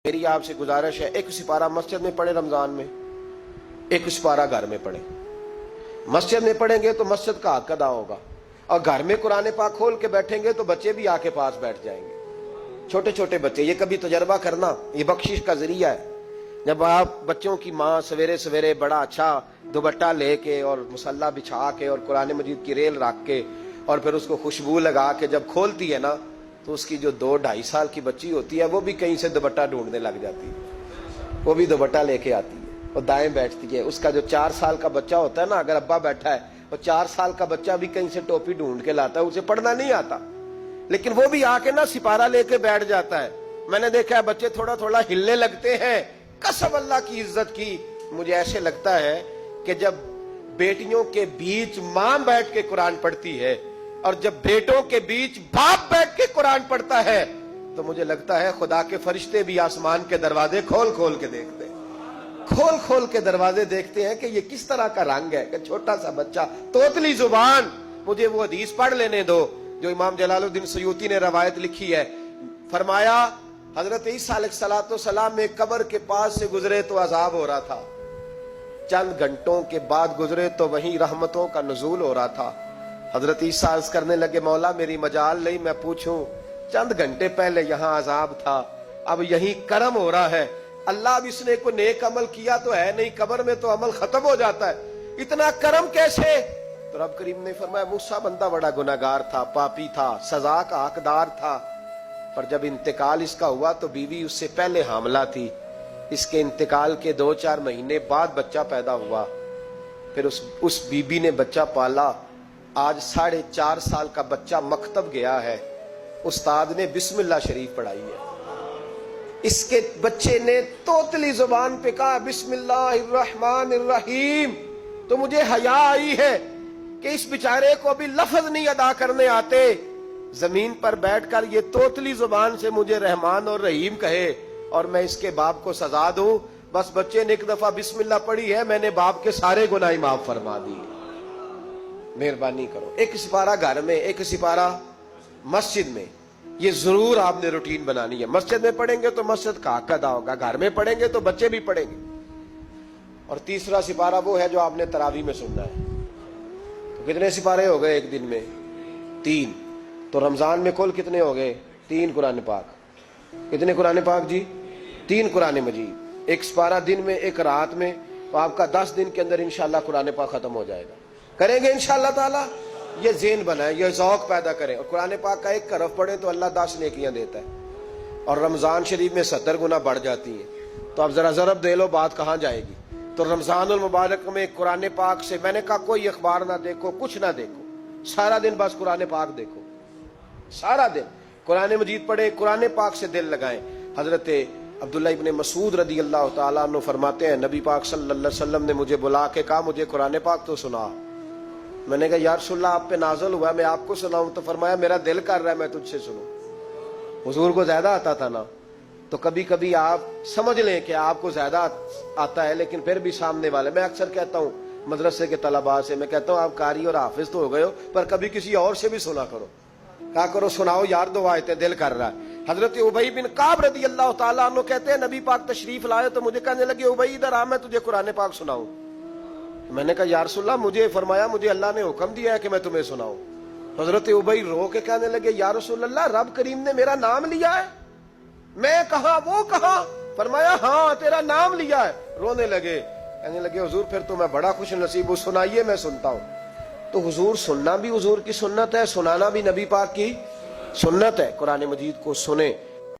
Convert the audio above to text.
میری آپ سے گزارش ہے، ایک سپارہ مسجد میں پڑھے رمضان میں، ایک سپارہ گھر میں پڑھیں۔ مسجد میں پڑھیں گے تو مسجد کا حق ادا ہوگا، اور گھر میں قرآن پاک کھول کے بیٹھیں گے تو بچے بھی آ کے پاس بیٹھ جائیں گے، چھوٹے چھوٹے بچے۔ یہ کبھی تجربہ کرنا، یہ بخشش کا ذریعہ ہے۔ جب آپ بچوں کی ماں سویرے سویرے بڑا اچھا دوپٹہ لے کے اور مصلی بچھا کے اور قرآن مجید کی ریل رکھ کے اور پھر اس کو خوشبو لگا کے جب کھولتی ہے نا، تو اس کی جو 2-2.5 سال کی بچی ہوتی ہے وہ بھی کہیں سے دوپٹہ ڈھونڈنے لگ جاتی ہے، وہ بھی دوپٹہ لے کے آتی ہے اور دائیں بیٹھتی ہے۔ اس کا جو 4 سال کا بچہ ہوتا ہے نا، اگر ابا بیٹھا ہے اور 4 سال کا بچہ بھی کہیں سے ٹوپی ڈھونڈ کے لاتا ہے، اسے پڑھنا نہیں آتا، لیکن وہ بھی آ کے نا سپارہ لے کے بیٹھ جاتا ہے۔ میں نے دیکھا ہے بچے تھوڑا تھوڑا ہلنے لگتے ہیں۔ قسم اللہ کی عزت کی، مجھے ایسے لگتا ہے کہ جب بیٹیوں کے بیچ ماں بیٹھ کے قرآن پڑھتی ہے اور جب بیٹوں کے بیچ باپ بیٹھ کے قرآن پڑھتا ہے، تو مجھے لگتا ہے خدا کے فرشتے بھی آسمان کے دروازے کھول کھول کے دیکھتے ہیں، کھول کھول کے دروازے دیکھتے ہیں کہ یہ کس طرح کا رنگ ہے کہ چھوٹا سا بچہ، توتلی زبان۔ مجھے وہ حدیث پڑھ لینے دو جو امام جلال الدین سیوطی نے روایت لکھی ہے۔ فرمایا حضرت عیسیٰ علیہ السلام میں قبر کے پاس سے گزرے تو عذاب ہو رہا تھا، چند گھنٹوں کے بعد گزرے تو وہیں رحمتوں کا نزول ہو رہا تھا۔ حضرت عیسیٰ عرض کرنے لگے، مولا میری مجال نہیں میں پوچھوں، چند گھنٹے پہلے یہاں عذاب تھا، اب یہیں کرم ہو رہا ہے۔ اللہ اب اس نے کوئی نیک عمل کیا تو ہے نہیں، قبر میں تو عمل ختم ہو جاتا ہے، اتنا کرم کیسے؟ تو رب کریم نے فرمایا موسیٰ بندہ بڑا گناہگار تھا، پاپی تھا، سزا کا حقدار تھا، پر جب انتقال اس کا ہوا تو بیوی اس سے پہلے حاملہ تھی، اس کے انتقال کے 2-4 مہینے بعد بچہ پیدا ہوا، پھر اس بیوی نے بچہ پالا، آج 4.5 سال کا بچہ مکتب گیا ہے، استاد نے بسم اللہ شریف پڑھائی ہے، اس کے بچے نے توتلی زبان پہ کہا بسم اللہ الرحمن الرحیم۔ تو مجھے حیا آئی ہے کہ اس بیچارے کو بھی لفظ نہیں ادا کرنے آتے، زمین پر بیٹھ کر یہ توتلی زبان سے مجھے رحمان اور رحیم کہے اور میں اس کے باپ کو سزا دوں۔ بس بچے نے ایک دفعہ بسم اللہ پڑھی ہے، میں نے باپ کے سارے گناہ معاف فرما دی۔ مہربانی کرو، ایک سپارہ گھر میں، ایک سپارہ مسجد میں، یہ ضرور آپ نے روٹین بنانی ہے۔ مسجد میں پڑھیں گے تو مسجد کا حق ادا ہوگا، گھر میں پڑھیں گے تو بچے بھی پڑھیں گے۔ اور تیسرا سپارہ وہ ہے جو آپ نے تراویح میں سننا ہے۔ تو کتنے سپارے ہو گئے ایک دن میں؟ 3۔ تو رمضان میں کل کتنے ہو گئے؟ 3 قرآن پاک۔ کتنے قرآن پاک جی؟ 3 قرآن مجید، ایک سپارہ دن میں ایک رات میں، تو آپ کا 10 دن کے اندر انشاءاللہ قرآن پاک ختم ہو جائے گا۔ کریں گے انشاءاللہ تعالی؟ یہ ذہن بنائیں، یہ ذوق پیدا کریں، اور قرآن پاک کا ایک حرف پڑھیں تو اللہ 10 نیکیاں دیتا ہے، اور رمضان شریف میں 70 گنا بڑھ جاتی ہیں۔ تو اب ذرا ضرب دے لو بات کہاں جائے گی۔ تو رمضان المبارک میں قرآن پاک سے میں نے کہا کوئی اخبار نہ دیکھو، کچھ نہ دیکھو، سارا دن بس قرآن پاک دیکھو، سارا دن قرآن مجید پڑھیں، قرآن پاک سے دل لگائیں۔ حضرت عبداللہ ابن مسعود رضی اللہ تعالیٰ عنہ فرماتے ہیں نبی پاک صلی اللہ علیہ وسلم نے مجھے بلا کے کہا مجھے قرآن پاک تو سنا۔ میں نے کہا یا رسول اللہ آپ پہ نازل ہوا ہے، میں آپ کو سناؤں؟ تو فرمایا میرا دل کر رہا ہے میں تجھ سے سنوں۔ حضور کو زیادہ آتا تھا نا، تو کبھی کبھی آپ سمجھ لیں کہ آپ کو زیادہ آتا ہے، لیکن پھر بھی سامنے والے، میں اکثر کہتا ہوں مدرسے کے طلباء سے، میں کہتا ہوں آپ قاری اور حافظ تو ہو گئے ہو، پر کبھی کسی اور سے بھی سنا کرو، کہا کرو سناؤ یار 2 آیتیں، دل کر رہا ہے۔ حضرت ابی بن کعب رضی اللہ تعالیٰ عنہ کہتے ہیں نبی پاک تشریف لائے تو مجھے کہنے لگے ابی ادھر آ میں تجھے قرآن پاک سناؤں۔ میں نے کہا یا رسول اللہ مجھے فرمایا مجھے اللہ نے حکم دیا ہے کہ میں تمہیں سناؤں۔ حضرت ابی رو کے کہنے لگے یا رسول اللہ رب کریم نے میرا نام لیا ہے؟ میں کہاں وہ کہاں؟ فرمایا ہاں تیرا نام لیا ہے۔ رونے لگے، کہنے لگے حضور پھر تو میں بڑا خوش نصیب ہوں، سنائیے میں سنتا ہوں۔ تو حضور سننا بھی حضور کی سنت ہے، سنانا بھی نبی پاک کی سنت ہے۔ قرآن مجید کو سنیں۔